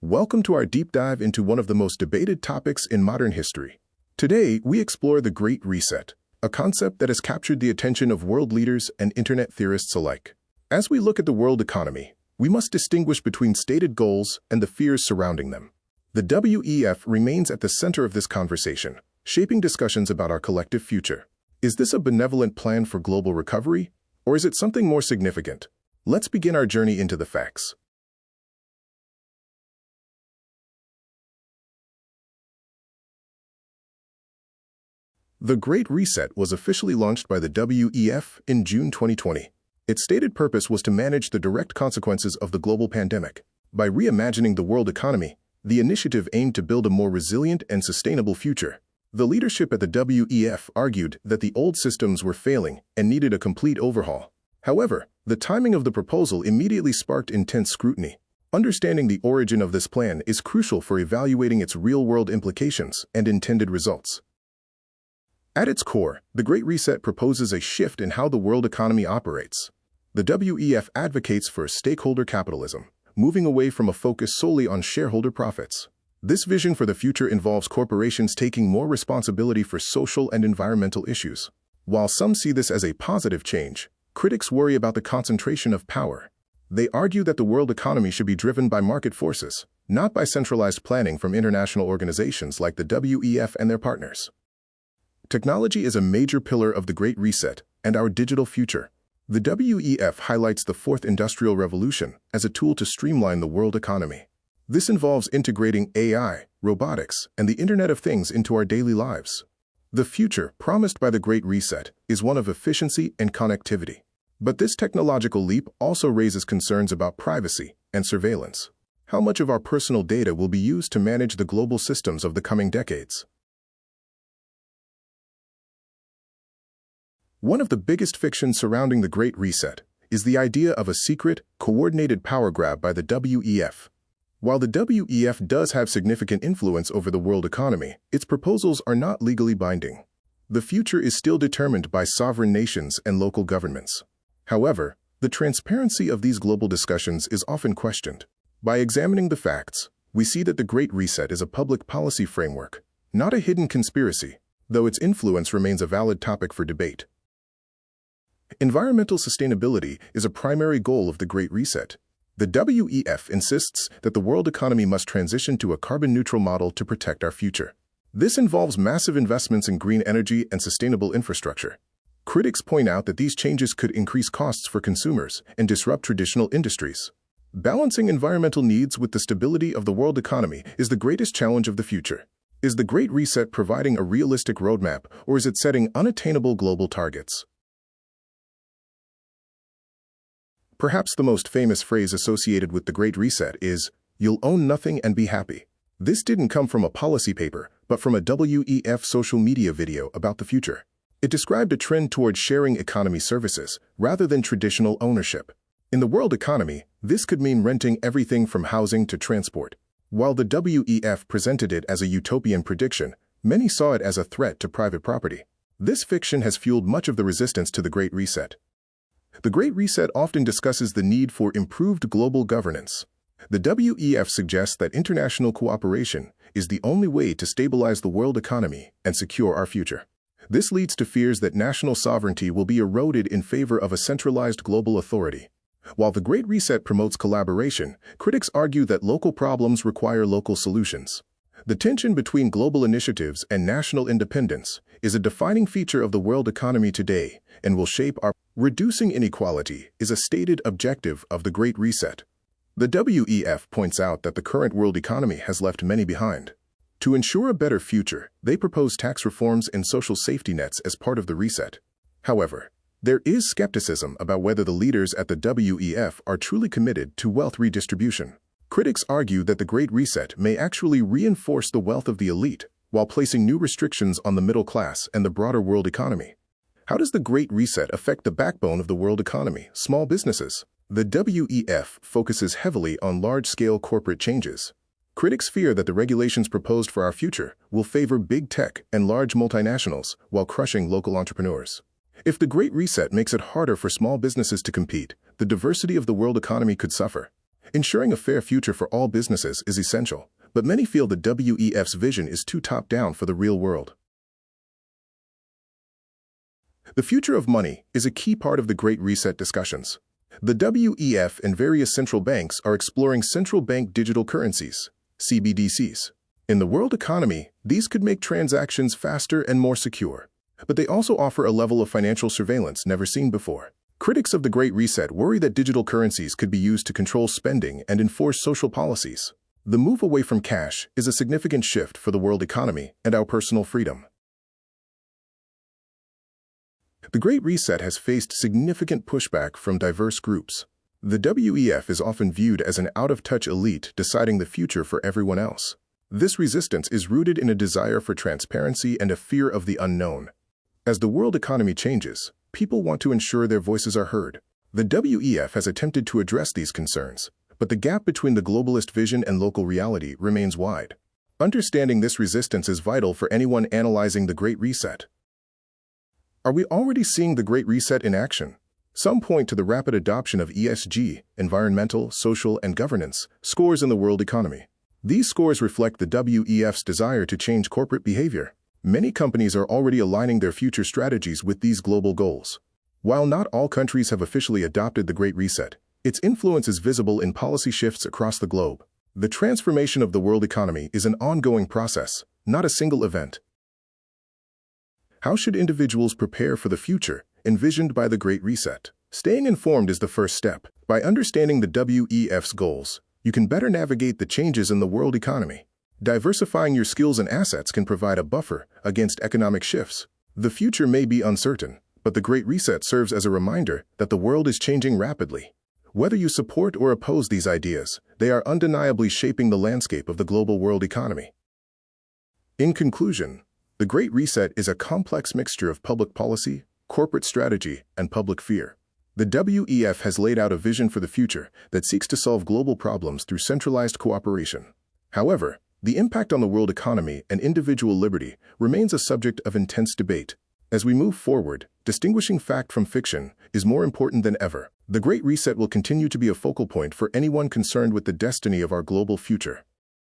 Welcome to our deep dive into one of the most debated topics in modern history. Today, we explore the Great Reset, a concept that has captured the attention of world leaders and internet theorists alike. As we look at the world economy, we must distinguish between stated goals and the fears surrounding them. The WEF remains at the center of this conversation, shaping discussions about our collective future. Is this a benevolent plan for global recovery, or is it something more significant? Let's begin our journey into the facts. The Great Reset was officially launched by the WEF in June 2020. Its stated purpose was to manage the direct consequences of the global pandemic. By reimagining the world economy, the initiative aimed to build a more resilient and sustainable future. The leadership at the WEF argued that the old systems were failing and needed a complete overhaul. However, the timing of the proposal immediately sparked intense scrutiny. Understanding the origin of this plan is crucial for evaluating its real-world implications and intended results. At its core, the Great Reset proposes a shift in how the world economy operates. The WEF advocates for stakeholder capitalism, moving away from a focus solely on shareholder profits. This vision for the future involves corporations taking more responsibility for social and environmental issues. While some see this as a positive change, critics worry about the concentration of power. They argue that the world economy should be driven by market forces, not by centralized planning from international organizations like the WEF and their partners. Technology is a major pillar of the Great Reset and our digital future. The WEF highlights the Fourth Industrial Revolution as a tool to streamline the world economy. This involves integrating AI, robotics, and the Internet of Things into our daily lives. The future promised by the Great Reset is one of efficiency and connectivity. But this technological leap also raises concerns about privacy and surveillance. How much of our personal data will be used to manage the global systems of the coming decades? One of the biggest fictions surrounding the Great Reset is the idea of a secret, coordinated power grab by the WEF. While the WEF does have significant influence over the world economy, its proposals are not legally binding. The future is still determined by sovereign nations and local governments. However, the transparency of these global discussions is often questioned. By examining the facts, we see that the Great Reset is a public policy framework, not a hidden conspiracy, though its influence remains a valid topic for debate. Environmental sustainability is a primary goal of the Great Reset. The WEF insists that the world economy must transition to a carbon-neutral model to protect our future. This involves massive investments in green energy and sustainable infrastructure. Critics point out that these changes could increase costs for consumers and disrupt traditional industries. Balancing environmental needs with the stability of the world economy is the greatest challenge of the future. Is the Great Reset providing a realistic roadmap, or is it setting unattainable global targets? Perhaps the most famous phrase associated with the Great Reset is, "You'll own nothing and be happy." This didn't come from a policy paper, but from a WEF social media video about the future. It described a trend towards sharing economy services, rather than traditional ownership. In the world economy, this could mean renting everything from housing to transport. While the WEF presented it as a utopian prediction, many saw it as a threat to private property. This fiction has fueled much of the resistance to the Great Reset. The Great Reset often discusses the need for improved global governance. The WEF suggests that international cooperation is the only way to stabilize the world economy and secure our future. This leads to fears that national sovereignty will be eroded in favor of a centralized global authority. While the Great Reset promotes collaboration, critics argue that local problems require local solutions. The tension between global initiatives and national independence is a defining feature of the world economy today and will shape our. Reducing inequality is a stated objective of the Great Reset. The WEF points out that the current world economy has left many behind. To ensure a better future, they propose tax reforms and social safety nets as part of the reset. However, there is skepticism about whether the leaders at the WEF are truly committed to wealth redistribution. Critics argue that the Great Reset may actually reinforce the wealth of the elite, while placing new restrictions on the middle class and the broader world economy. How does the Great Reset affect the backbone of the world economy, small businesses? The WEF focuses heavily on large-scale corporate changes. Critics fear that the regulations proposed for our future will favor big tech and large multinationals while crushing local entrepreneurs. If the Great Reset makes it harder for small businesses to compete, the diversity of the world economy could suffer. Ensuring a fair future for all businesses is essential, but many feel the WEF's vision is too top-down for the real world. The future of money is a key part of the Great Reset discussions. The WEF and various central banks are exploring central bank digital currencies, CBDCs. In the world economy, these could make transactions faster and more secure, but they also offer a level of financial surveillance never seen before. Critics of the Great Reset worry that digital currencies could be used to control spending and enforce social policies. The move away from cash is a significant shift for the world economy and our personal freedom. The Great Reset has faced significant pushback from diverse groups. The WEF is often viewed as an out-of-touch elite deciding the future for everyone else. This resistance is rooted in a desire for transparency and a fear of the unknown. As the world economy changes, people want to ensure their voices are heard. The WEF has attempted to address these concerns, but the gap between the globalist vision and local reality remains wide. Understanding this resistance is vital for anyone analyzing the Great Reset. Are we already seeing the Great Reset in action? Some point to the rapid adoption of ESG, environmental, social, and governance, scores in the world economy. These scores reflect the WEF's desire to change corporate behavior. Many companies are already aligning their future strategies with these global goals. While not all countries have officially adopted the Great Reset, its influence is visible in policy shifts across the globe. The transformation of the world economy is an ongoing process, not a single event. How should individuals prepare for the future envisioned by the Great Reset? Staying informed is the first step. By understanding the WEF's goals, you can better navigate the changes in the world economy. Diversifying your skills and assets can provide a buffer against economic shifts. The future may be uncertain, but the Great Reset serves as a reminder that the world is changing rapidly. Whether you support or oppose these ideas, they are undeniably shaping the landscape of the global world economy. In conclusion, the Great Reset is a complex mixture of public policy, corporate strategy, and public fear. The WEF has laid out a vision for the future that seeks to solve global problems through centralized cooperation. However, the impact on the world economy and individual liberty remains a subject of intense debate. As we move forward, distinguishing fact from fiction is more important than ever. The Great Reset will continue to be a focal point for anyone concerned with the destiny of our global future.